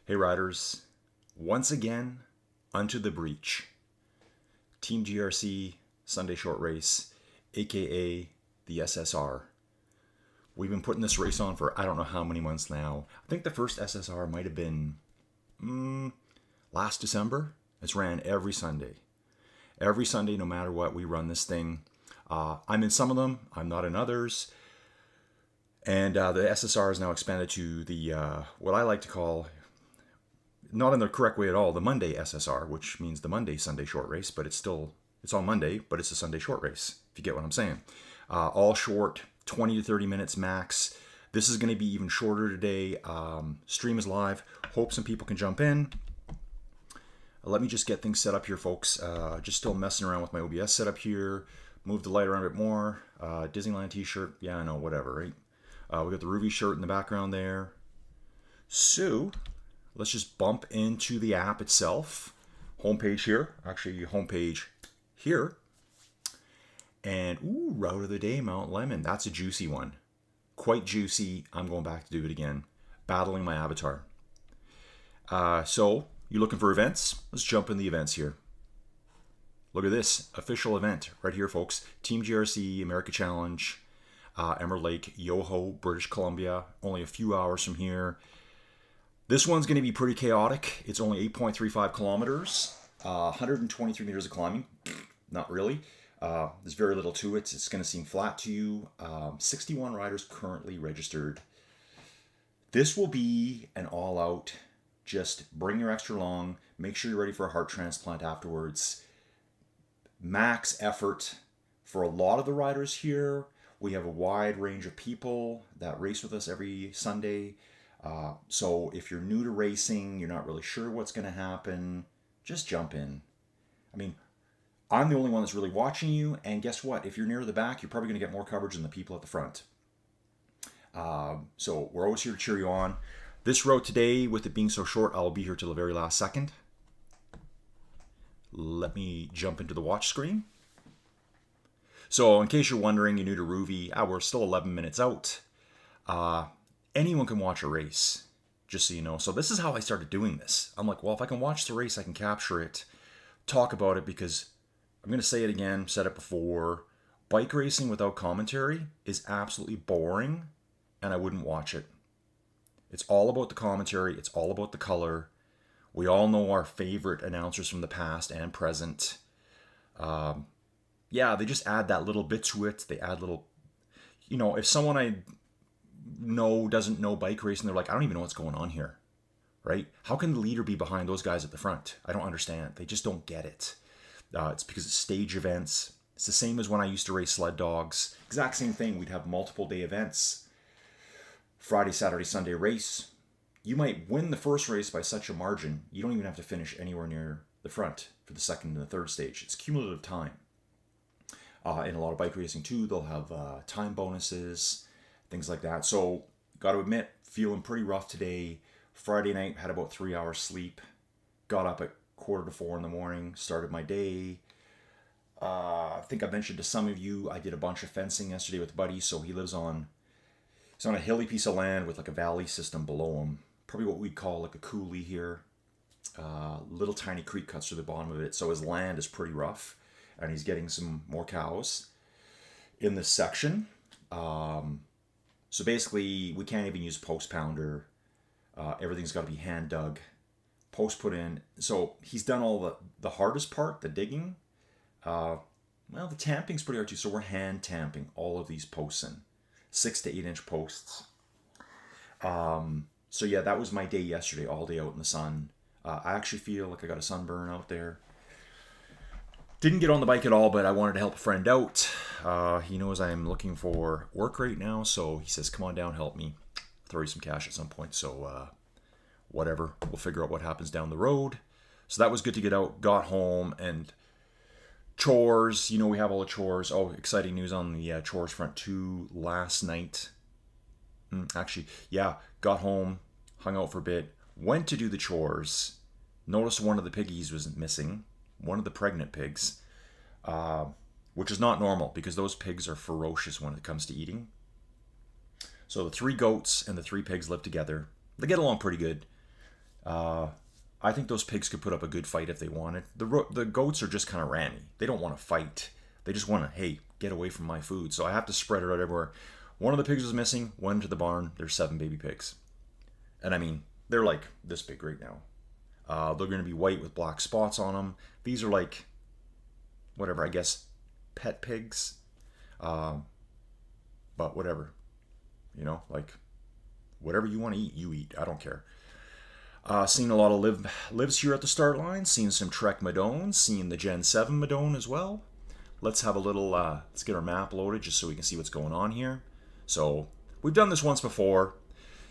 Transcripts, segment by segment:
Hey riders, once again, unto the breach. Team GRC Sunday Short Race, aka the SSR. We've been putting this race on for I don't know how many months now. I think the first SSR might have been last December. It's ran every Sunday. Every Sunday, no matter what, we run this thing. I'm in some of them, I'm not in others. And the SSR is now expanded to the, what I like to call, not in the correct way at all, the Monday SSR, which means the Monday Sunday Short Race, but it's on Monday, but it's a Sunday Short Race, if you get what I'm saying. All short, 20 to 30 minutes max. This is going to be even shorter today. Stream is live. Hope some people can jump in. Let me just get things set up here, folks. Just still messing around with my OBS setup here. Move the light around a bit more. Disneyland t-shirt. Yeah, I know, whatever, right? We got the Rouvy shirt in the background there. So, let's just bump into the app itself. Homepage here. Actually, homepage here. And, ooh, route of the day, Mount Lemon. That's a juicy one. Quite juicy. I'm going back to do it again. Battling my avatar. So, you looking for events? Let's jump in the events here. Look at this. Official event right here, folks. Team GRC, America Challenge, Emerald Lake, Yoho, British Columbia. Only a few hours from here. This one's going to be pretty chaotic. It's only 8.35 kilometers, 123 meters of climbing. Not really. There's very little to it. It's going to seem flat to you. 61 riders currently registered. This will be an all-out, just bring your extra long, make sure you're ready for a heart transplant afterwards. Max effort for a lot of the riders here. We have a wide range of people that race with us every Sunday. So if you're new to racing, you're not really sure what's going to happen, just jump in. I mean, I'm the only one that's really watching you, and guess what? If you're near the back, you're probably going to get more coverage than the people at the front. So we're always here to cheer you on. This road today, with it being so short, I'll be here till the very last second. Let me jump into the watch screen. So in case you're wondering, you're new to Rouvy, we're still 11 minutes out. Anyone can watch a race, just so you know. So this is how I started doing this. I'm like, well, if I can watch the race, I can capture it, talk about it, because I'm going to say it again, said it before, bike racing without commentary is absolutely boring, and I wouldn't watch it. It's all about the commentary. It's all about the color. We all know our favorite announcers from the past and present. Yeah, they just add that little bit to it. They add little, if someone I know doesn't know bike racing, they're like, I don't even know what's going on here, right? How can the leader be behind those guys at the front? I don't understand. They just don't get it. It's because it's stage events. It's the same as when I used to race sled dogs. Exact same thing. We'd have multiple day events. Friday, Saturday, Sunday race. You might win the first race by such a margin, you don't even have to finish anywhere near the front for the second and the third stage. It's cumulative time. In a lot of bike racing too, they'll have time bonuses, things like that. So, got to admit, feeling pretty rough today. Friday night, had about 3 hours sleep. Got up at 3:45 in the morning, started my day. I think I mentioned to some of you, I did a bunch of fencing yesterday with a buddy. So he's on a hilly piece of land with like a valley system below him. Probably what we'd call like a coulee here. Little tiny creek cuts through the bottom of it. So his land is pretty rough. And he's getting some more cows in this section. So basically, we can't even use post pounder. Everything's got to be hand dug. Post put in. So he's done all the hardest part, the digging. Well, the tamping's pretty hard too. So we're hand tamping all of these posts in. 6 to 8 inch posts. So yeah, that was my day yesterday, all day out in the sun. I actually feel like I got a sunburn out there. Didn't get on the bike at all, but I wanted to help a friend out. He knows I'm looking for work right now, so he says, come on down, help me. Throw you some cash at some point, so whatever. We'll figure out what happens down the road. So that was good to get out. Got home, and chores. We have all the chores. Oh, exciting news on the chores front too. Last night, actually, yeah, got home, hung out for a bit, went to do the chores. Noticed one of the piggies was missing. One of the pregnant pigs, which is not normal because those pigs are ferocious when it comes to eating. So the 3 goats and the 3 pigs live together. They get along pretty good. I think those pigs could put up a good fight if they wanted. The goats are just kind of ranty. They don't want to fight. They just want to, hey, get away from my food. So I have to spread it out everywhere. One of the pigs was missing. Went to the barn. There's 7 baby pigs. And I mean, they're like this big right now. They're going to be white with black spots on them. These are like, whatever, I guess, pet pigs. But whatever. You know, like, whatever you want to eat, you eat. I don't care. Seeing a lot of lives here at the start line. Seeing some Trek Madones. Seeing the Gen 7 Madone as well. Let's have a little, let's get our map loaded just so we can see what's going on here. So, we've done this once before.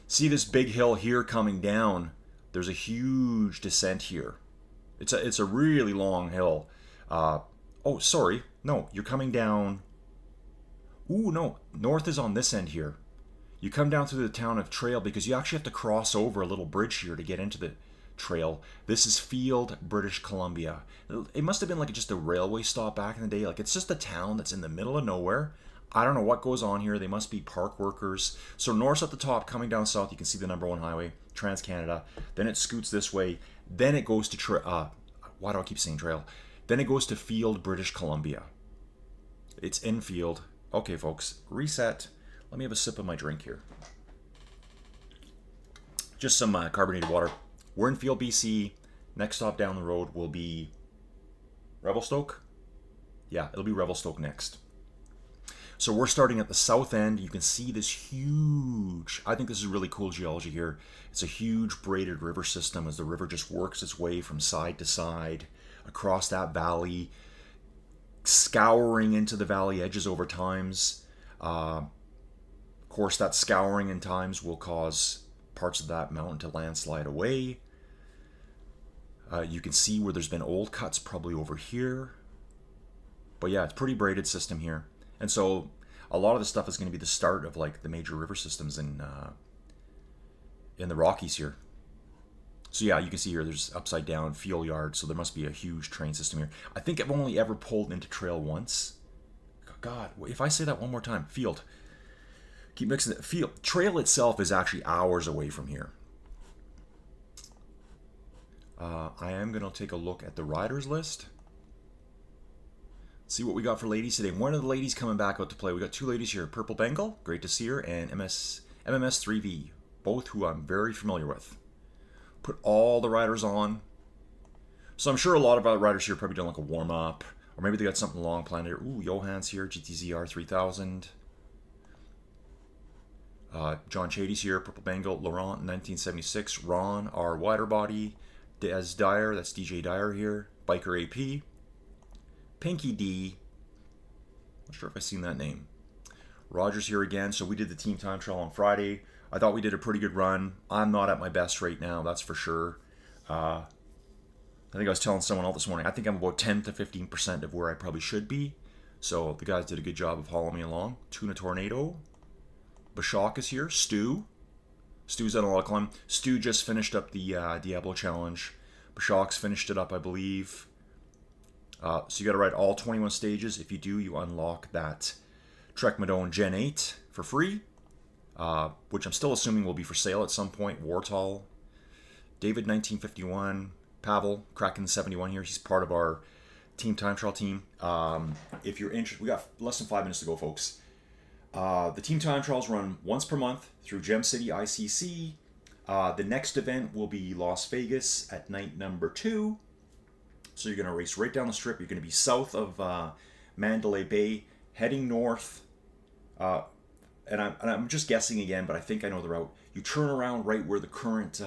See this big hill here coming down. There's a huge descent here. It's a really long hill. Oh, sorry. No, you're coming down. Ooh, no. North is on this end here. You come down through the town of Trail because you actually have to cross over a little bridge here to get into the trail. This is Field, British Columbia. It must have been like just a railway stop back in the day. Like, it's just a town that's in the middle of nowhere. I don't know what goes on here. They must be park workers. So north's at the top, coming down south, you can see the number 1 highway, Trans-Canada. Then it scoots this way. Then it goes to why do I keep saying trail? Then it goes to Field, British Columbia. It's in Field. Okay, folks, reset. Let me have a sip of my drink here. Just some carbonated water. We're in Field, BC. Next stop down the road will be Revelstoke. Yeah, it'll be Revelstoke next. So we're starting at the south end. You can see this huge, I think this is really cool geology here. It's a huge braided river system as the river just works its way from side to side across that valley, scouring into the valley edges over times. Of course, that scouring in times will cause parts of that mountain to landslide away. You can see where there's been old cuts probably over here. But yeah, it's a pretty braided system here. And so a lot of the stuff is going to be the start of like the major river systems in the Rockies here. So yeah, you can see here there's upside down fuel yard, so there must be a huge train system here. I think I've only ever pulled into trail once. God, if I say that one more time, Field. Keep mixing it. Field. Trail itself is actually hours away from here. I am going to take a look at the riders list. See what we got for ladies today. One of the ladies coming back out to play. We got 2 ladies here. Purple Bengal, great to see her, and MMS3V, both who I'm very familiar with. Put all the riders on. So I'm sure a lot of our riders here probably done like a warm-up, or maybe they got something long planned here. Ooh, Johans here, GTZR 3000. John Chady's here, Purple Bengal, Laurent 1976, Ron, our wider body, Des Dyer, that's DJ Dyer here, Biker AP. Pinky D. Not sure if I've seen that name. Roger's here again. So we did the team time trial on Friday. I thought we did a pretty good run. I'm not at my best right now, that's for sure. I think I was telling someone else this morning, I think I'm about 10 to 15% of where I probably should be. So the guys did a good job of hauling me along. Tuna Tornado. Bashak is here. Stu. Stu's done a lot of climbing. Stu just finished up the Diablo Challenge. Bashak's finished it up, I believe. So you got to ride all 21 stages. If you do, you unlock that Trek Madone Gen 8 for free, which I'm still assuming will be for sale at some point. Wartall, David 1951, Pavel, Kraken 71 here. He's part of our team time trial team. If you're interested, we got less than 5 minutes to go, folks. The team time trials run once per month through Gem City ICC. The next event will be Las Vegas at night number 2. So you're going to race right down the strip. You're going to be south of Mandalay Bay, heading north. And I'm just guessing again, but I think I know the route. You turn around right where the current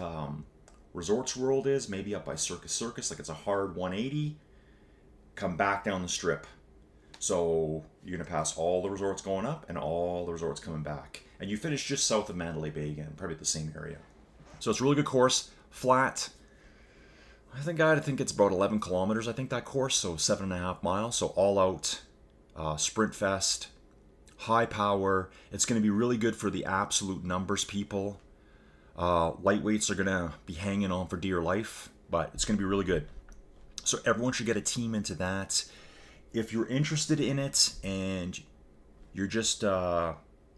Resorts World is, maybe up by Circus, like it's a hard 180. Come back down the strip. So you're going to pass all the resorts going up and all the resorts coming back. And you finish just south of Mandalay Bay again, probably the same area. So it's a really good course, flat. I think it's about 11 kilometers, I think, that course, so 7.5 miles. So all out sprint fest, high power. It's going to be really good for the absolute numbers people. Lightweights are going to be hanging on for dear life, but it's going to be really good. So everyone should get a team into that. If you're interested in it and you're just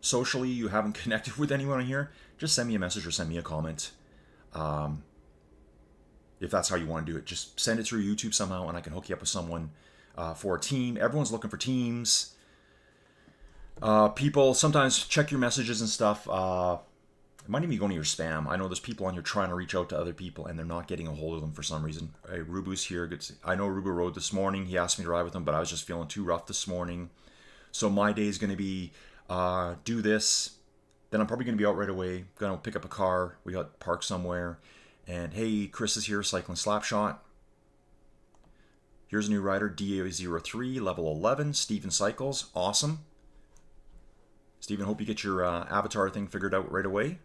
socially, you haven't connected with anyone here, just send me a message or send me a comment. if that's how you want to do it. Just send it through YouTube somehow, and I can hook you up with someone for a team. Everyone's looking for teams. People, sometimes check your messages and stuff. It might even be going to your spam. I know there's people on here trying to reach out to other people, and they're not getting a hold of them for some reason. Hey, Rubu's here. Good to see. I know Rubu rode this morning. He asked me to ride with him, but I was just feeling too rough this morning. So my day is going to be do this. Then I'm probably going to be out right away. Going to pick up a car. We got parked somewhere. And hey, Chris is here, cycling Slapshot. Here's a new rider, DA03, level 11. Steven cycles. Awesome. Steven, hope you get your avatar thing figured out right away.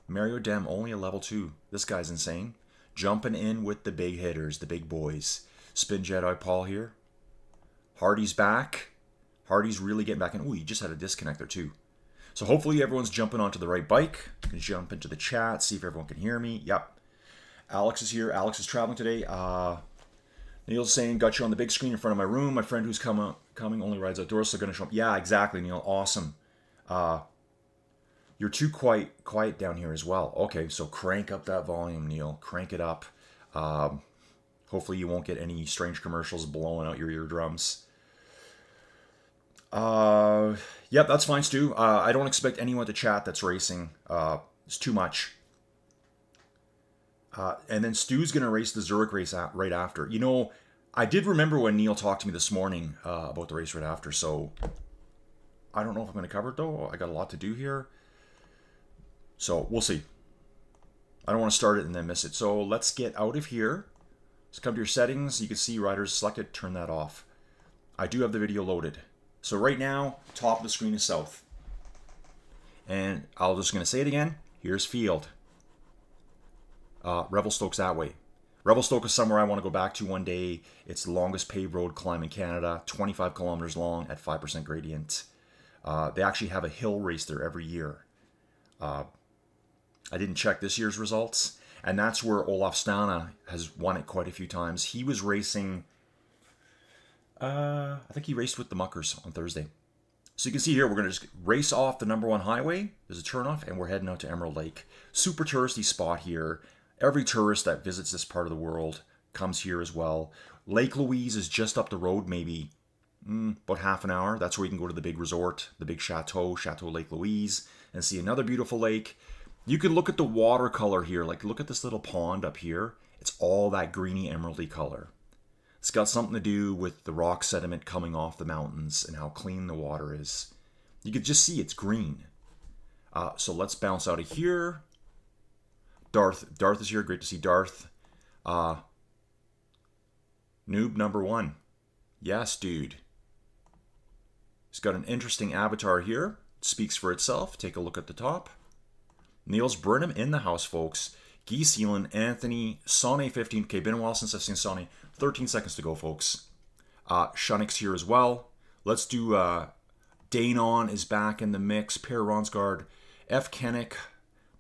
Mario Dem, only a level 2. This guy's insane. Jumping in with the big hitters, the big boys. Spin Jedi Paul here. Hardy's back. Hardy's really getting back in. Ooh, he just had a disconnect there too. So hopefully everyone's jumping onto the right bike. I can jump into the chat, see if everyone can hear me. Yep. Alex is here. Alex is traveling today. Neil's saying, got you on the big screen in front of my room. My friend who's coming only rides outdoors, so going to show up. Yeah, exactly, Neil. Awesome. You're too quiet down here as well. Okay, so crank up that volume, Neil. Crank it up. Hopefully you won't get any strange commercials blowing out your eardrums. Yep, that's fine, Stu. I don't expect anyone to chat that's racing. It's too much. And then Stu's going to race the Zurich race right after. You know, I did remember when Neil talked to me this morning about the race right after, so I don't know if I'm going to cover it, though. I got a lot to do here. So, we'll see. I don't want to start it and then miss it. So, let's get out of here. Let's come to your settings. You can see riders selected. Turn that off. I do have the video loaded. So, right now, top of the screen is south. And I'm just going to say it again. Here's field. Revelstoke's that way. Revelstoke is somewhere I want to go back to one day. It's the longest paved road climb in Canada. 25 kilometers long at 5% gradient. They actually have a hill race there every year. I didn't check this year's results, and that's where Olaf Stana has won it quite a few times. He was racing, I think he raced with the Muckers on Thursday. So you can see here, we're going to just race off the number 1 highway. There's a turnoff, and we're heading out to Emerald Lake. Super touristy spot here. Every tourist that visits this part of the world comes here as well. Lake Louise is just up the road, maybe about half an hour. That's where you can go to the big resort, the big Chateau Lake Louise, and see another beautiful lake. You can look at the watercolor here. Like, look at this little pond up here. It's all that greeny emeraldy color. It's got something to do with the rock sediment coming off the mountains and how clean the water is. You can just see it's green. So let's bounce out of here. Darth is here. Great to see Darth. Noob number 1. Yes, dude. He's got an interesting avatar here. It speaks for itself. Take a look at the top. Niels Burnham in the house, folks. Guy Seelan, Anthony, Sonny 15. Okay, been a while since I've seen Sonny. 13 seconds to go, folks. Shunnick's here as well. Let's do Danon is back in the mix. Per Ronsgaard, F. Kennick,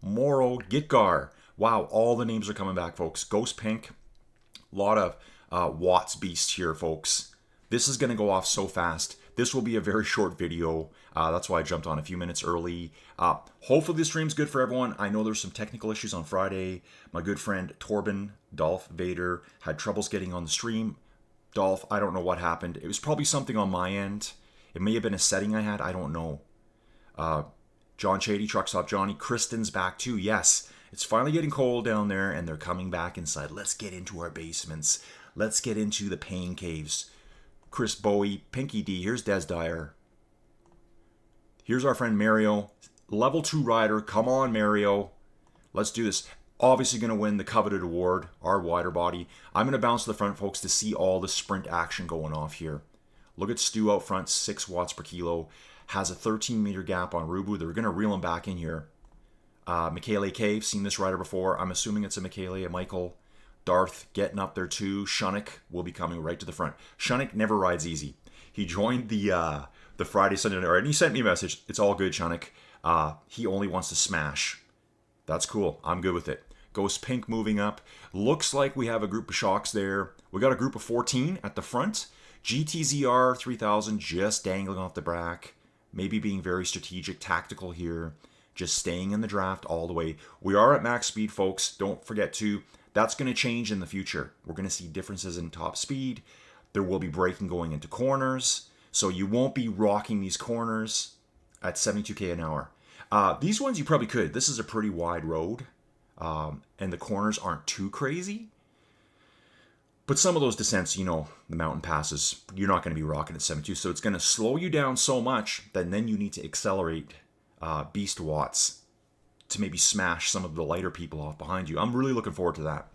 Morrow, Gitgar. Wow, all the names are coming back, folks. Ghost Pink. A lot of Watts Beast here, folks. This is going to go off so fast. This will be a very short video. That's why I jumped on a few minutes early. Hopefully the stream's good for everyone. I know there's some technical issues on Friday. My good friend Torben, Dolph Vader, had troubles getting on the stream. Dolph, I don't know what happened. It was probably something on my end. It may have been a setting I had. I don't know. John Chady, Truck Stop Johnny. Kristen's back too. Yes, it's finally getting cold down there and they're coming back inside. Let's get into our basements. Let's get into the pain caves. Chris Bowie, Pinky D, here's Des Dyer. Here's our friend Mario, level 2 rider. Come on, Mario. Let's do this. Obviously going to win the coveted award, our wider body. I'm going to bounce to the front, folks, to see all the sprint action going off here. Look at Stu out front, 6 watts per kilo. Has a 13-meter gap on Rubu. They're going to reel him back in here. Michele K, seen this rider before. I'm assuming it's a Michele, a Michael. Darth getting up there too. Shunnick will be coming right to the front. Shunnick never rides easy. He joined the Friday, Sunday night, and he sent me a message. It's all good, Shunnick. He only wants to smash. That's cool. I'm good with it. Ghost Pink moving up. Looks like we have a group of shocks there. We got a group of 14 at the front. GTZR 3000 just dangling off the back. Maybe being very strategic, tactical here. Just staying in the draft all the way. We are at max speed, folks. Don't forget to. That's going to change in the future. We're going to see differences in top speed. There will be braking going into corners. So you won't be rocking these corners at 72k an hour. These ones you probably could. This is a pretty wide road. And the corners aren't too crazy. But some of those descents, the mountain passes, you're not going to be rocking at 72. So it's going to slow you down so much that then you need to accelerate beast watts to maybe smash some of the lighter people off behind you. I'm really looking forward to that.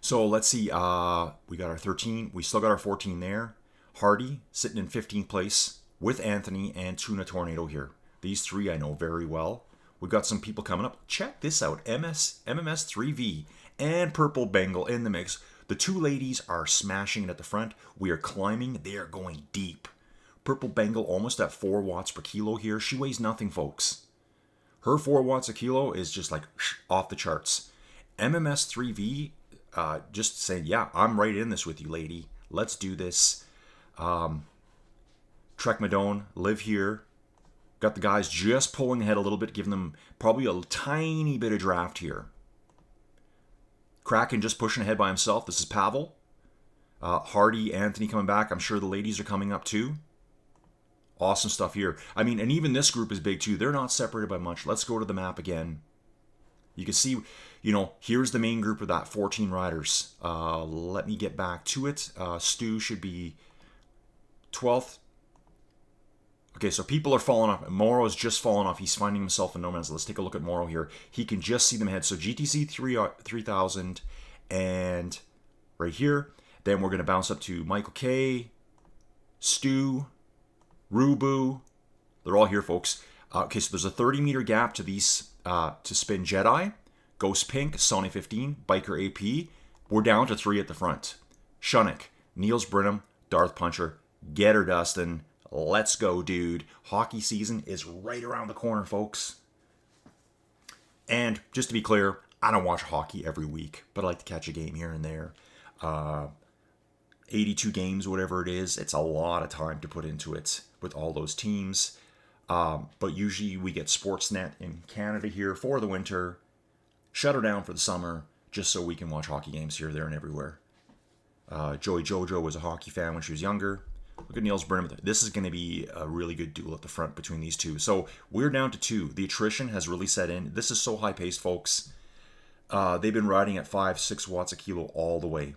So let's see. We got our 13. We still got our 14 there. Hardy sitting in 15th place with Anthony and Tuna Tornado here. These three I know very well. We've got some people coming up. Check this out. MMS3V and Purple Bengal in the mix. The two ladies are smashing it at the front. We are climbing. They are going deep. Purple Bengal almost at 4 watts per kilo here. She weighs nothing, folks. Her 4 watts a kilo is just like off the charts. MMS3V just saying, yeah, I'm right in this with you, lady. Let's do this. Trek Madone, live here. Got the guys just pulling ahead a little bit, giving them probably a tiny bit of draft here. Kraken just pushing ahead by himself. This is Pavel. Hardy, Anthony coming back. I'm sure the ladies are coming up too. Awesome stuff here. I mean, and even this group is big too. They're not separated by much. Let's go to the map again. You can see, here's the main group of that 14 riders. Let me get back to it. Stu should be 12th. Okay, so people are falling off. Morrow's just fallen off. He's finding himself in no man's land. Let's take a look at Morrow here. He can just see them ahead. So GTC 3000 and right here. Then we're going to bounce up to Michael K, Stu, Rubu. They're all here, folks. Okay, so there's a 30-meter gap to these to Spin Jedi, Ghost Pink, Sonny 15, Biker AP. We're down to 3 at the front. Shunnick, Niels Brenham, Darth Puncher, get her, Dustin. Let's go, dude. Hockey season is right around the corner, folks. And just to be clear, I don't watch hockey every week, but I like to catch a game here and there. 82 games, whatever it is, it's a lot of time to put into it with all those teams. But usually we get Sportsnet in Canada here for the winter, shut her down for the summer, just so we can watch hockey games here, there, and everywhere. Joey Jojo was a hockey fan when she was younger. Look at Niels Burnham. This is going to be a really good duel at the front between these two. So we're down to 2. The attrition has really set in. This is so high-paced, folks. They've been riding at 5-6 watts a kilo all the way.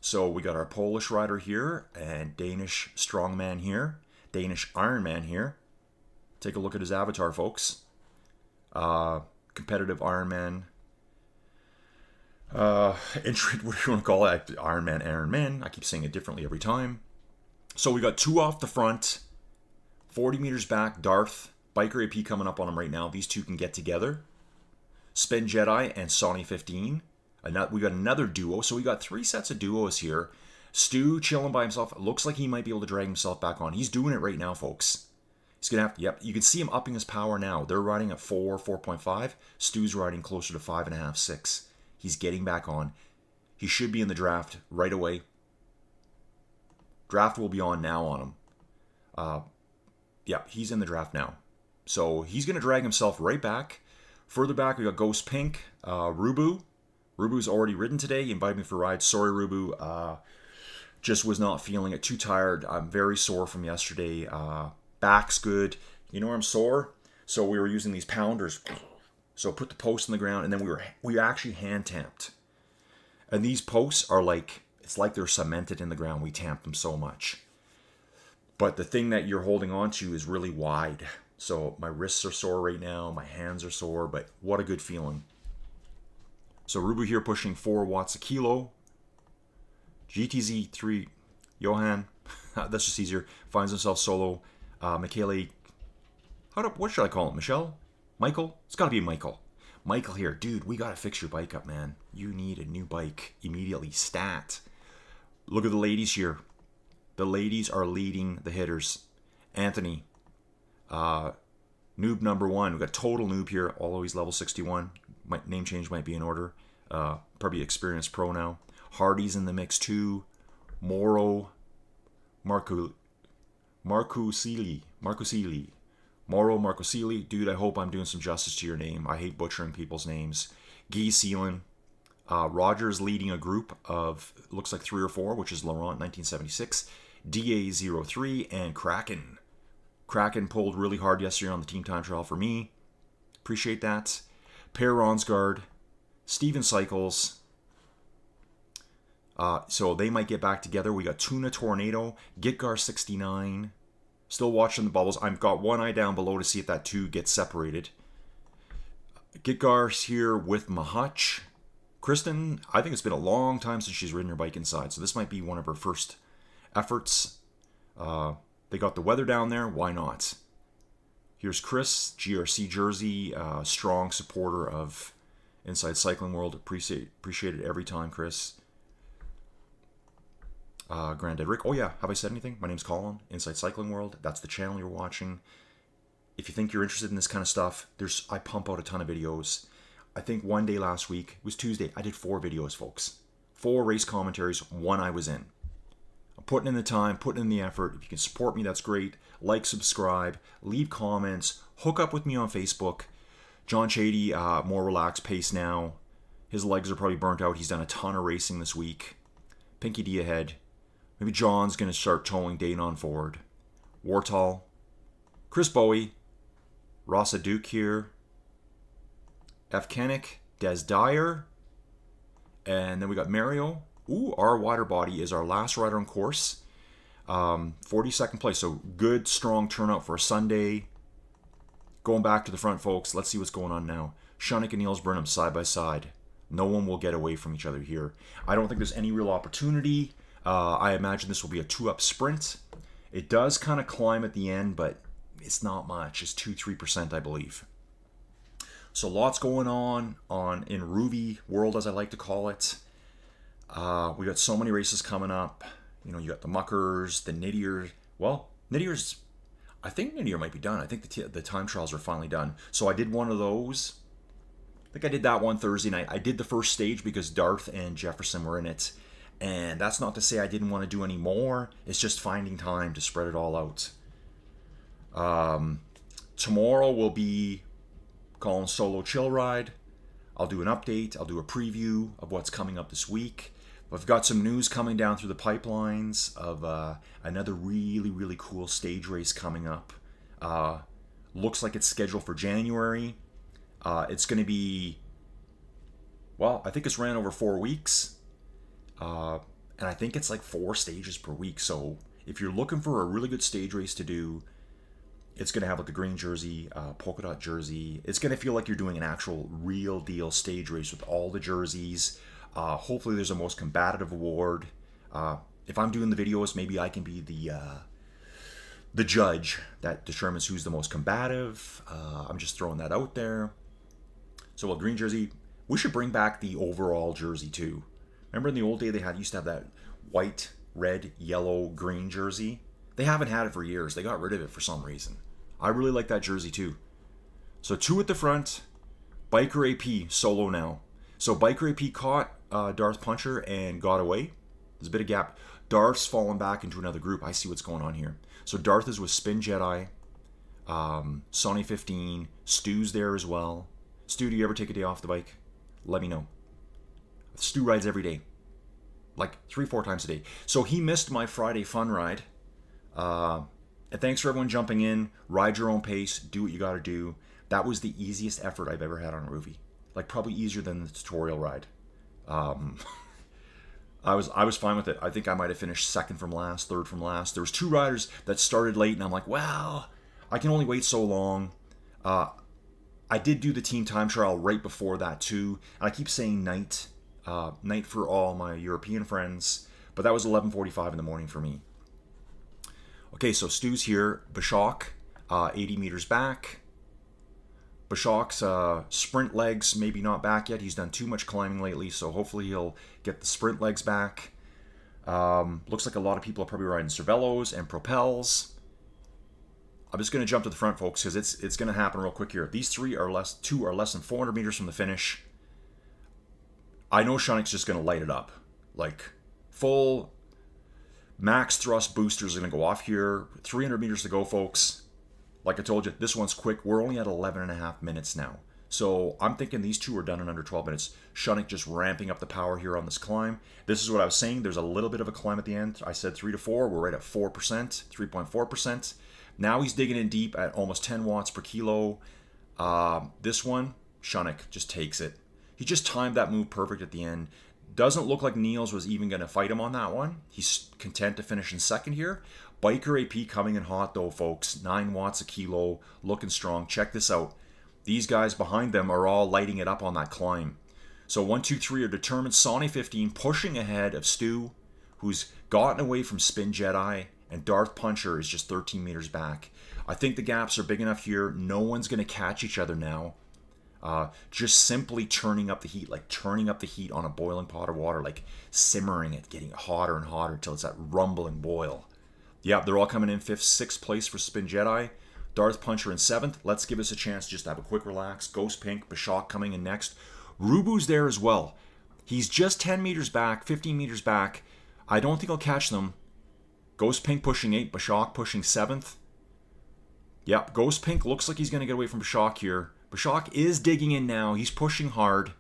So we got our Polish rider here and Danish strongman here. Danish Ironman here. Take a look at his avatar, folks. Competitive Ironman. Entrant, what do you want to call it? Ironman. I keep saying it differently every time. So we got 2 off the front, 40 meters back, Darth, Biker AP coming up on him right now. These two can get together. Spin Jedi and Sonny 15. We got another duo. So we got 3 sets of duos here. Stu chilling by himself. Looks like he might be able to drag himself back on. He's doing it right now, folks. He's going to have to, yep, you can see him upping his power now. They're riding at 4, 4.5. Stu's riding closer to 5.5, 6. He's getting back on. He should be in the draft right away. Draft will be on now on him. Yeah, he's in the draft now. So he's going to drag himself right back. Further back, we got Ghost Pink, Rubu. Rubu's already ridden today. He invited me for a ride. Sorry, Rubu. Just was not feeling it. Too tired. I'm very sore from yesterday. Back's good. You know where I'm sore? So we were using these pounders. So put the post in the ground, and then we actually hand tamped. And these posts are like, it's like they're cemented in the ground. We tamped them so much. But the thing that you're holding on to is really wide. So my wrists are sore right now. My hands are sore, but what a good feeling. So Rubu here pushing 4 watts a kilo. GTZ3, Johan, that's just easier, finds himself solo. Michele, what should I call him? Michelle? Michael? It's got to be Michael. Michael here. Dude, we got to fix your bike up, man. You need a new bike immediately. Stat. Look at the ladies here. The ladies are leading the hitters. Anthony, noob number 1. We got total noob here, always level 61. Name change might be in order. Probably experienced pro now. Hardy's in the mix too. Moro, Marcusili. Moro Marcusili. Dude, I hope I'm doing some justice to your name. I hate butchering people's names. Guy Seelan. Rogers leading a group of, looks like 3 or 4, which is Laurent 1976, DA03, and Kraken. Kraken pulled really hard yesterday on the team time trial for me. Appreciate that. Per Ronsgaard, Steven Cycles. So they might get back together. We got Tuna Tornado, Gitgar 69. Still watching the bubbles. I've got one eye down below to see if that 2 gets separated. Gitgar's here with Mahutch. Kristen, I think it's been a long time since she's ridden her bike inside, so this might be one of her first efforts. They got the weather down there, why not? Here's Chris, GRC Jersey, strong supporter of Inside Cycling World. Appreciate it every time, Chris. Granddad Rick, oh yeah, have I said anything? My name's Colin, Inside Cycling World. That's the channel you're watching. If you think you're interested in this kind of stuff, I pump out a ton of videos. I think one day last week, it was Tuesday, I did 4 videos, folks. 4 race commentaries, 1 I was in. I'm putting in the time, putting in the effort. If you can support me, that's great. Like, subscribe, leave comments, hook up with me on Facebook. John Chady, more relaxed pace now. His legs are probably burnt out. He's done a ton of racing this week. Pinky D ahead. Maybe John's going to start towing Danon forward. Wartall. Chris Bowie. Rasa Duke here. F. Kennick, Des Dyer, and then we got Mario. Ooh, our water body is our last rider on course. 42nd place, so good, strong turnout for a Sunday. Going back to the front, folks. Let's see what's going on now. Shunick and Niels Burnham side by side. No one will get away from each other here. I don't think there's any real opportunity. I imagine this will be a 2-up sprint. It does kind of climb at the end, but it's not much. It's 2-3%, I believe. So lots going on in Rouvy world, as I like to call it. We got so many races coming up. You know, you got the Muckers, the Nittier. Well, Nittier's, I think Nittier might be done. I think the time trials are finally done. So I did one of those. I think I did that one Thursday night. I did the first stage because Darth and Jefferson were in it. And that's not to say I didn't want to do any more. It's just finding time to spread it all out. Tomorrow will be Colin's solo chill ride. I'll do an update. I'll do a preview of what's coming up this week. I've got some news coming down through the pipelines of another really, really cool stage race coming up. Looks like it's scheduled for January. It's going to be, well, I think it's ran over 4 weeks. And I think it's like 4 stages per week. So if you're looking for a really good stage race to do, it's going to have like the green jersey, polka dot jersey. It's going to feel like you're doing an actual real deal stage race with all the jerseys. Hopefully there's a most combative award. If I'm doing the videos, maybe I can be the judge that determines who's the most combative. I'm just throwing that out there. So a green jersey, we should bring back the overall jersey too. Remember in the old day they used to have that white, red, yellow, green jersey? They haven't had it for years. They got rid of it for some reason. I really like that jersey too. So 2 at the front. Biker AP solo now. So Biker AP caught Darth Puncher and got away. There's a bit of gap. Darth's fallen back into another group. I see what's going on here. So Darth is with Spin Jedi. Sonny 15. Stu's there as well. Stu, do you ever take a day off the bike? Let me know. Stu rides every day. Like 3-4 times a day. So he missed my Friday fun ride. And thanks for everyone jumping in. Ride your own pace. Do what you got to do. That was the easiest effort I've ever had on Rouvy. Like probably easier than the tutorial ride. I was fine with it. I think I might have finished 2nd from last, 3rd from last. There was 2 riders that started late, and I'm like, well, I can only wait so long. I did do the team time trial right before that too. And I keep saying night for all my European friends, but that was 11:45 in the morning for me. Okay, so Stu's here. Bashok, 80 meters back. Bashok's sprint legs maybe not back yet. He's done too much climbing lately, so hopefully he'll get the sprint legs back. Looks like a lot of people are probably riding Cervelos and Propels. I'm just going to jump to the front, folks, because it's going to happen real quick here. These 2 are less than 400 meters from the finish. I know Shunick's just going to light it up. Like, full max thrust boosters are going to go off here. 300 meters to go, folks. Like I told you, this one's quick. We're only at 11.5 minutes now. So I'm thinking these two are done in under 12 minutes. Shunick just ramping up the power here on this climb. This is what I was saying. There's a little bit of a climb at the end. I said 3 to 4. We're right at 4%, 3.4%. Now he's digging in deep at almost 10 watts per kilo. This one, Shunick just takes it. He just timed that move perfect at the end. Doesn't look like Niels was even going to fight him on that one. He's content to finish in second here. Biker AP coming in hot though, folks. 9 watts a kilo, looking strong. Check this out. These guys behind them are all lighting it up on that climb. So 1, 2, 3 are determined. Sonny 15 pushing ahead of Stu, who's gotten away from Spin Jedi, and Darth Puncher is just 13 meters back. I think the gaps are big enough here. No one's going to catch each other now. Just simply turning up the heat, like turning up the heat on a boiling pot of water, like simmering it, getting hotter and hotter until it's that rumbling boil. Yeah, they're all coming in 5th, 6th place for Spin Jedi. Darth Puncher in 7th. Let's give us a chance just to have a quick relax. Ghost Pink, Bashak coming in next. Rubu's there as well. He's just 10 meters back, 15 meters back. I don't think I'll catch them. Ghost Pink pushing 8, Bashak pushing 7th. Yep, Ghost Pink looks like he's going to get away from Bashak here. Bashak is digging in now. He's pushing hard.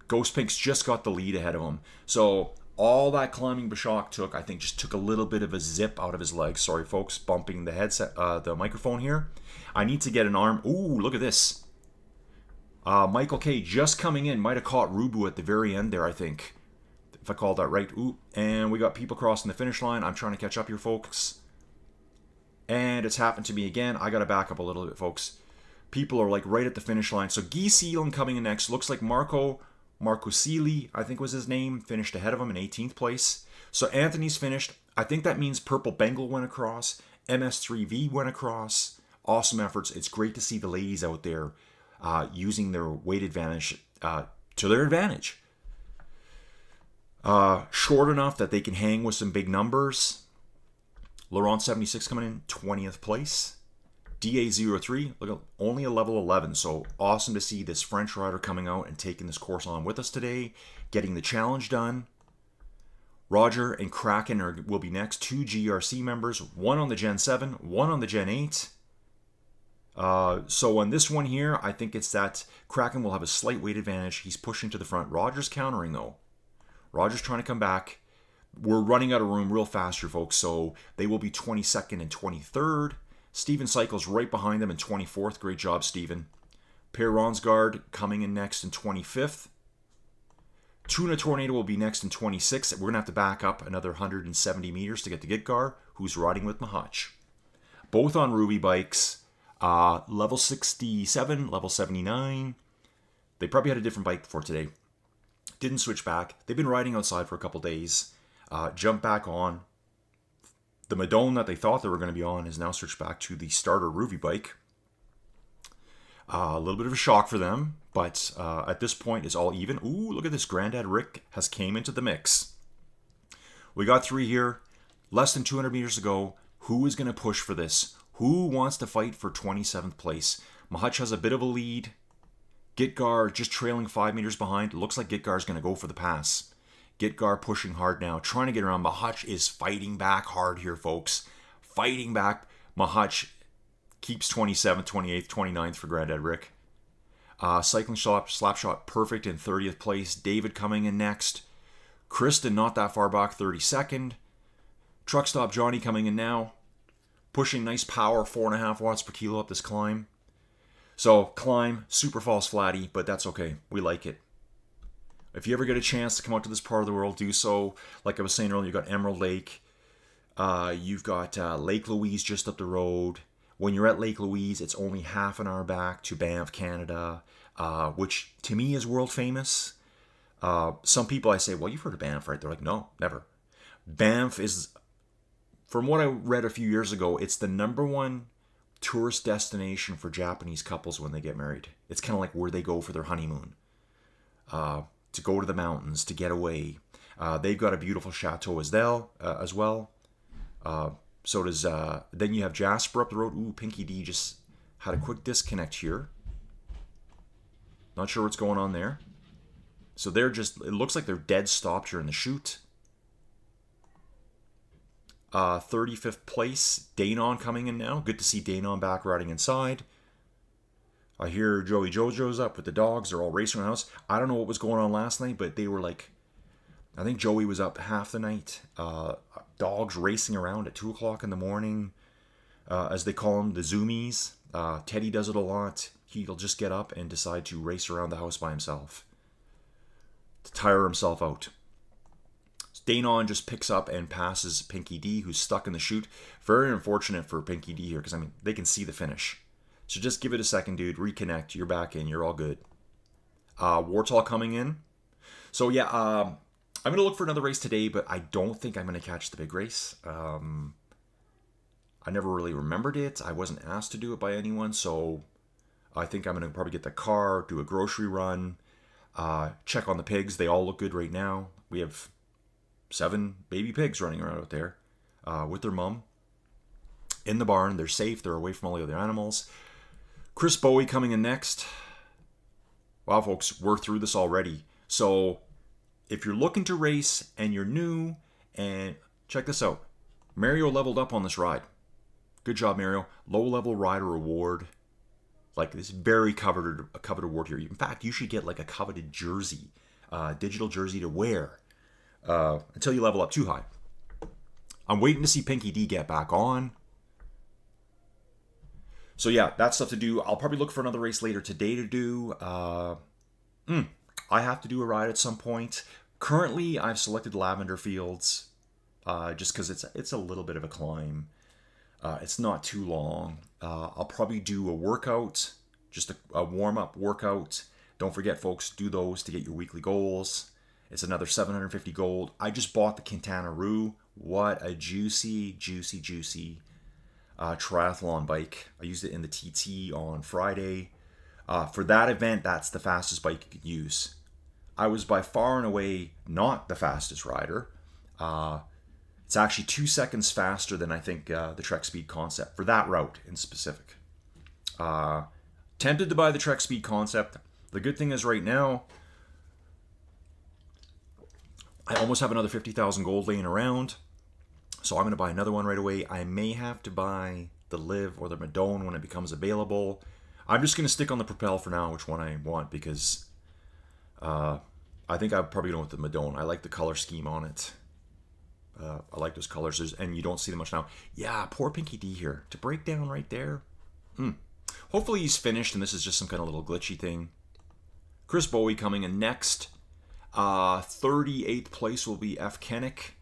Ghost Pink's just got the lead ahead of him. So all that climbing Bashak took, I think, just took a little bit of a zip out of his legs. Sorry, folks, bumping the headset, the microphone here. I need to get an arm. Ooh, look at this. Michael K just coming in. Might have caught Rubu at the very end there, I think. If I called that right. Ooh, and we got people crossing the finish line. I'm trying to catch up here, folks. And it's happened to me again. I got to back up a little bit, folks. People are like right at the finish line. So Guy Seelan coming in next. Looks like Marcosili, I think was his name, finished ahead of him in 18th place. So Anthony's finished. I think that means Purple Bengal went across. MS3V went across. Awesome efforts. It's great to see the ladies out there using their weight advantage to their advantage. Short enough that they can hang with some big numbers. Laurent 76 coming in 20th place. DA03, look, only a level 11, so awesome to see this French rider coming out and taking this course on with us today, getting the challenge done. Roger and Kraken will be next, 2 GRC members, 1 on the Gen 7, 1 on the Gen 8. So on this one here, I think it's that Kraken will have a slight weight advantage. He's pushing to the front. Roger's countering though. Roger's trying to come back. We're running out of room real fast here, folks, so they will be 22nd and 23rd. Steven Cycles right behind them in 24th. Great job, Steven. Per Ronsgaard coming in next in 25th. Tuna Tornado will be next in 26th. We're going to have to back up another 170 meters to get to Gitgar, who's riding with Mahach. Both on Rouvy bikes. Level 67, level 79. They probably had a different bike before today. Didn't switch back. They've been riding outside for a couple days. Jumped back on. The Madone that they thought they were going to be on is now switched back to the starter Rouvy bike. A little bit of a shock for them, but at this point it's all even. Ooh, look at this. Granddad Rick has came into the mix. We got 3 here. Less than 200 meters to go. Who is going to push for this? Who wants to fight for 27th place? Mahach has a bit of a lead. Gitgar just trailing 5 meters behind. It looks like Gitgar is going to go for the pass. Gitgar pushing hard now, trying to get around. Mahach is fighting back hard here, folks. Fighting back. Mahach keeps 27th, 28th, 29th for Granddad Rick. Cycling Slapshot perfect in 30th place. David coming in next. Kristen not that far back, 32nd. Truck Stop Johnny coming in now. Pushing nice power, 4.5 watts per kilo up this climb. So, climb, super false flatty, but that's okay. We like it. If you ever get a chance to come out to this part of the world, do so. Like I was saying earlier, you've got Emerald Lake. You've got Lake Louise just up the road. When you're at Lake Louise, it's only half an hour back to Banff, Canada, which to me is world famous. Some people I say, well, you've heard of Banff, right? They're like, no, never. Banff is, from what I read a few years ago, it's the #1 tourist destination for Japanese couples when they get married. It's kind of like where they go for their honeymoon. To go to the mountains, to get away. They've got a beautiful chateau as well. So does, then you have Jasper up the road. Ooh, Pinky D just had a quick disconnect here. Not sure what's going on there. So they're just, it looks like they're dead stopped here in the chute. 35th place, Danon coming in now. Good to see Danon back riding inside. I hear Joey Jojo's up with the dogs. They're all racing around the house. I don't know what was going on last night, but they were like, I think Joey was up half the night. Dogs racing around at 2 o'clock in the morning, as they call them, the zoomies. Teddy does it a lot. He'll just get up and decide to race around the house by himself to tire himself out. Danon just picks up and passes Pinky D, who's stuck in the chute. Very unfortunate for Pinky D here, because, I mean, they can see the finish. So just give it a second, dude. Reconnect. You're back in. You're all good. Wartall coming in. So, yeah, I'm going to look for another race today, but I don't think I'm going to catch the big race. I never really remembered it. I wasn't asked to do it by anyone, so I think I'm going to probably get the car, do a grocery run, check on the pigs. They all look good right now. We have 7 baby pigs running around out there with their mom in the barn. They're safe. They're away from all the other animals. Chris Bowie coming in next. Wow, folks, we're through this already. So if you're looking to race and you're new, and check this out. Mario leveled up on this ride. Good job, Mario. Low-level rider award. Like, this very coveted award here. In fact, you should get like a coveted jersey, digital jersey to wear until you level up too high. I'm waiting to see Pinky D get back on. So yeah, that's stuff to do. I'll probably look for another race later today to do. I have to do a ride at some point. Currently, I've selected Lavender Fields just because it's a little bit of a climb. It's not too long. I'll probably do a workout, just a warm-up workout. Don't forget, folks, do those to get your weekly goals. It's another 750 gold. I just bought the Quintana Roo. What a juicy, juicy, juicy triathlon bike. I used it in the TT on Friday. For that event, that's the fastest bike you could use. I was by far and away not the fastest rider. It's actually 2 seconds faster than I think the Trek Speed Concept for that route in specific. Tempted to buy the Trek Speed Concept. The good thing is right now, I almost have another 50,000 gold laying around. So I'm going to buy another one right away. I may have to buy the Liv or the Madone when it becomes available. I'm just going to stick on the Propel for now, which one I want, because I think I'm probably going with the Madone. I like the color scheme on it. I like those colors, and you don't see them much now. Yeah, poor Pinky D here. To break down right there. Hopefully he's finished, and this is just some kind of little glitchy thing. Chris Bowie coming in next. 38th place will be F. Kennick.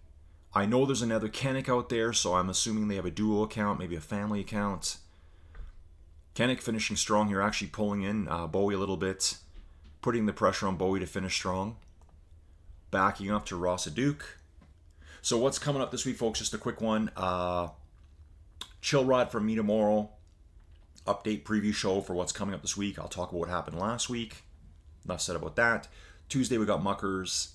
I know there's another Kennick out there, so I'm assuming they have a duo account, maybe a family account. Kennick finishing strong here, actually pulling in Bowie a little bit, putting the pressure on Bowie to finish strong. Backing up to Rossa Duke. So what's coming up this week, folks? Just a quick one. Chill Rod from Me Tomorrow. Update preview show for what's coming up this week. I'll talk about what happened last week. Enough said about that. Tuesday we got Muckers.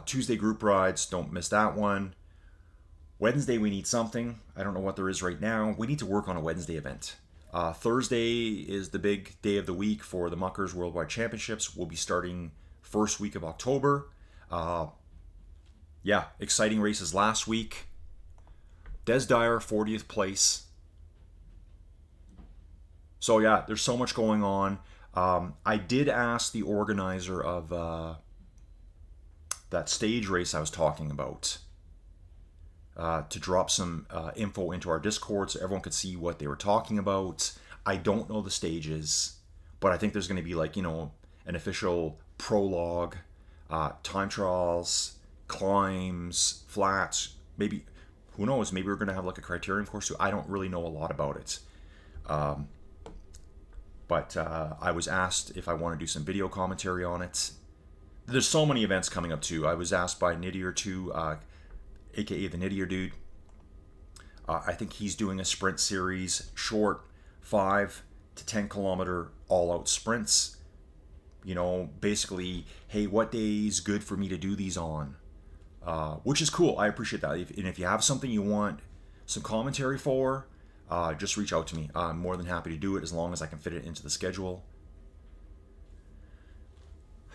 Tuesday group rides. Don't miss that one. Wednesday we need something. I don't know what there is right now. We need to work on a Wednesday event. Thursday is the big day of the week for the Muckers Worldwide Championships. We'll be starting first week of October. Yeah, exciting races last week. Des Dyer, 40th place. So yeah, there's so much going on. I did ask the organizer of that stage race I was talking about to drop some info into our Discord so everyone could see what they were talking about. I don't know the stages, but I think there's going to be like, you know, an official prologue, time trials, climbs, flats, maybe, who knows, maybe we're going to have like a criterium course too. I don't really know a lot about it. But I was asked if I want to do some video commentary on it. There's so many events coming up too. I was asked by Nittier too, aka the Nittier dude. I think he's doing a sprint series, short 5 to 10 kilometer all-out sprints. You know, basically, hey, what day is good for me to do these on? Which is cool. I appreciate that. And if you have something you want some commentary for, just reach out to me. I'm more than happy to do it as long as I can fit it into the schedule.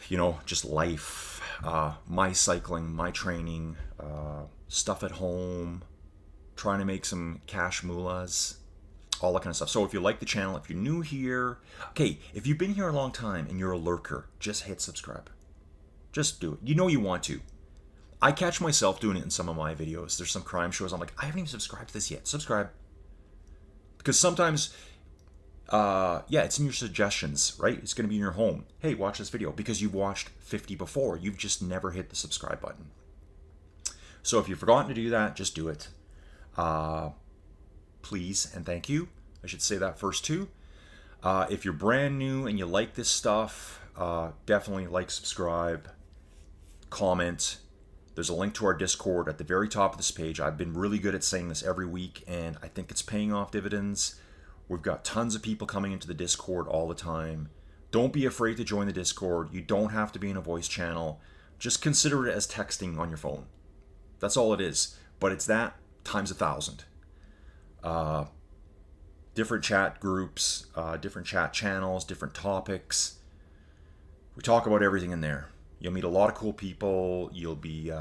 You know, just life, my cycling, my training, stuff at home, trying to make some cash moolahs. all that kind of stuff. So if you like the channel, if you're new here, okay, if you've been here a long time and you're a lurker, just hit subscribe. Just do it. You know you want to. I catch myself doing it in some of my videos. There's some crime shows. I'm like, I haven't even subscribed to this yet. Subscribe. Because sometimes, it's in your suggestions, right? It's going to be in your home. Hey, watch this video because you've watched 50 before. You've just never hit the subscribe button. So if you've forgotten to do that, just do it. Please and thank you. I should say that first too. If you're brand new and you like this stuff, definitely like, subscribe, comment. There's a link to our Discord at the very top of this page. I've been really good at saying this every week, and I think it's paying off dividends. We've got tons of people coming into the Discord all the time. Don't be afraid to join the Discord. You don't have to be in a voice channel. Just consider it as texting on your phone. That's all it is. But it's that times 1,000. Different chat groups, different chat channels, different topics. We talk about everything in there. You'll meet a lot of cool people. You'll be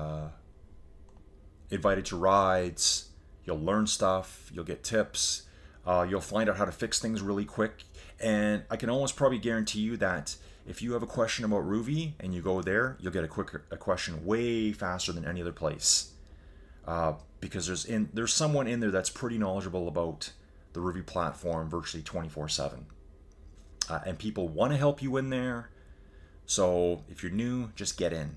invited to rides. You'll learn stuff. You'll get tips. You'll find out how to fix things really quick. And I can almost probably guarantee you that if you have a question about Rouvy and you go there, you'll get a question way faster than any other place. Because there's someone in there that's pretty knowledgeable about the Rouvy platform virtually 24/7. And people want to help you in there. So if you're new, just get in.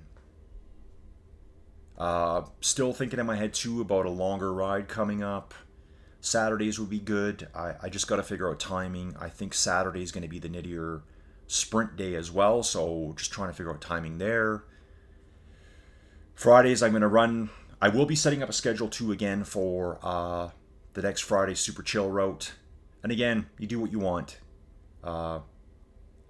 Still thinking in my head too about a longer ride coming up. Saturdays would be good. I just got to figure out timing. I think Saturday is going to be the Nittier sprint day as well. So just trying to figure out timing there. Fridays I'm going to run. I will be setting up a schedule too again for the next Friday super chill route. And again, you do what you want.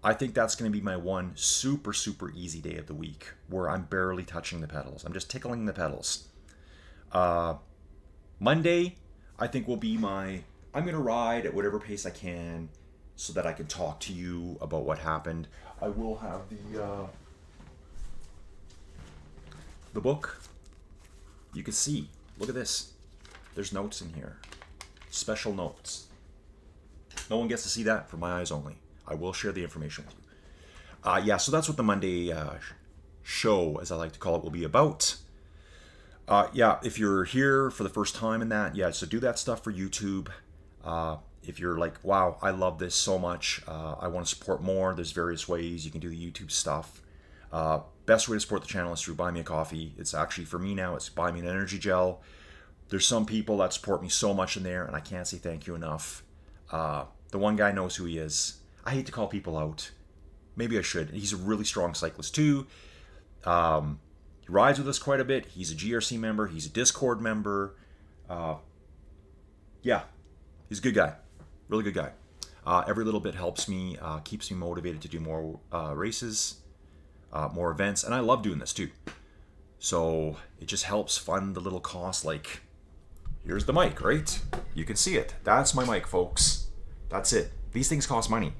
I think that's going to be my one super, super easy day of the week where I'm barely touching the pedals. I'm just tickling the pedals. Monday, I think will be I'm going to ride at whatever pace I can so that I can talk to you about what happened. I will have the book. You can see. Look at this. There's notes in here. Special notes. No one gets to see that, for my eyes only. I will share the information with you. So that's what the Monday show, as I like to call it, will be about. If you're here for the first time in that, so do that stuff for YouTube. If you're like, wow, I love this so much, I want to support more, there's various ways you can do the YouTube stuff. Best way to support the channel is through Buy Me a Coffee. It's actually, for me now, it's Buy Me an Energy Gel. There's some people that support me so much in there, and I can't say thank you enough. The one guy knows who he is. I hate to call people out. Maybe I should. He's a really strong cyclist too. He rides with us quite a bit. He's a GRC member. He's a Discord member. He's a good guy. Really good guy. Every little bit helps me, keeps me motivated to do more races, more events. And I love doing this too. So it just helps fund the little costs. Like, here's the mic, right? You can see it. That's my mic, folks. That's it. These things cost money.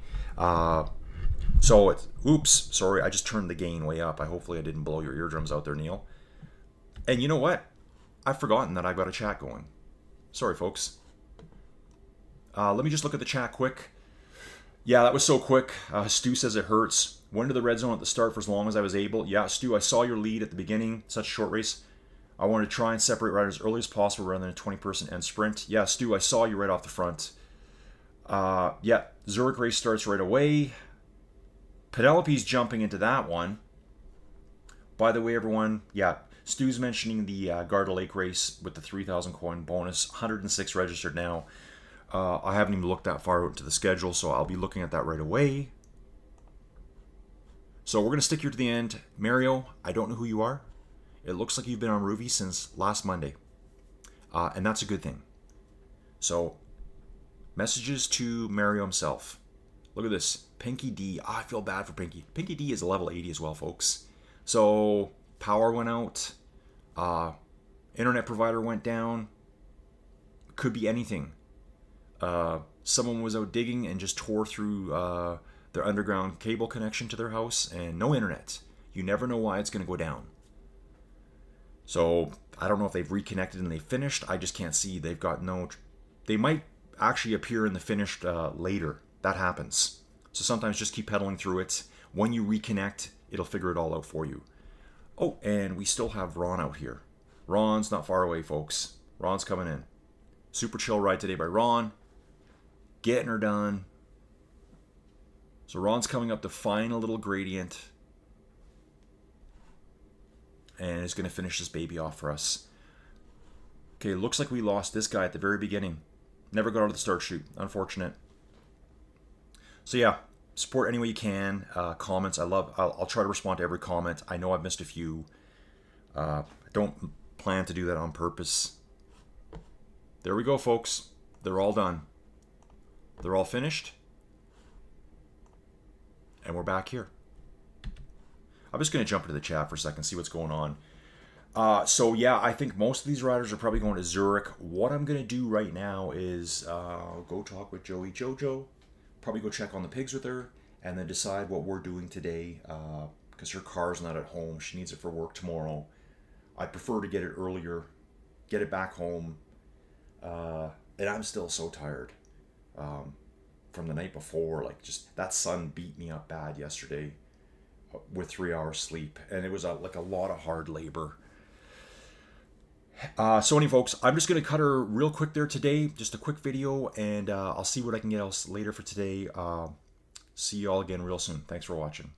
Sorry, I just turned the gain way up. Hopefully I didn't blow your eardrums out there, Neil. And you know what? I've forgotten that I've got a chat going. Sorry, folks. Let me just look at the chat quick. Yeah, that was so quick. Stu says it hurts. Went to the red zone at the start for as long as I was able. Yeah, Stu, I saw your lead at the beginning. Such a short race. I wanted to try and separate riders as early as possible rather than a 20-person end sprint. Yeah, Stu, I saw you right off the front. Zurich race starts right away. Penelope's jumping into that one. By the way, everyone, Stu's mentioning the Garda Lake race with the 3,000 coin bonus. 106 registered now. I haven't even looked that far into the schedule, so I'll be looking at that right away. So we're going to stick here to the end. Mario, I don't know who you are. It looks like you've been on Rouvy since last Monday. And that's a good thing. So, messages to Mario himself. Look at this. Pinky D. I feel bad for Pinky. Pinky D is a level 80 as well, folks. So, power went out. Internet provider went down. Could be anything. Someone was out digging and just tore through their underground cable connection to their house and no internet. You never know why it's going to go down. So, I don't know if they've reconnected and they finished. I just can't see. They've got no... They might actually appear in the finished later. That happens. So sometimes just keep pedaling through it. When you reconnect, it'll figure it all out for you. Oh, and we still have Ron out here. Ron's not far away, folks. Ron's coming in. Super chill ride today by Ron. Getting her done. So Ron's coming up the final little gradient. And is going to finish this baby off for us. Okay, looks like we lost this guy at the very beginning. Never got out of the start chute. Unfortunate. So yeah, support any way you can. Comments, I'll try to respond to every comment. I know I've missed a few. I don't plan to do that on purpose. There we go, folks. They're all done. They're all finished. And we're back here. I'm just going to jump into the chat for a second, see what's going on. So yeah, I think most of these riders are probably going to Zurich. What I'm going to do right now is go talk with Joey Jojo, probably go check on the pigs with her, and then decide what we're doing today, because her car's not at home. She needs it for work tomorrow. I prefer to get it earlier, get it back home, and I'm still so tired from the night before. Like, just that sun beat me up bad yesterday with 3 hours sleep, and it was like a lot of hard labor. So anyway, folks, I'm just going to cut her real quick there today, just a quick video, and I'll see what I can get else later for today. See you all again real soon. Thanks for watching.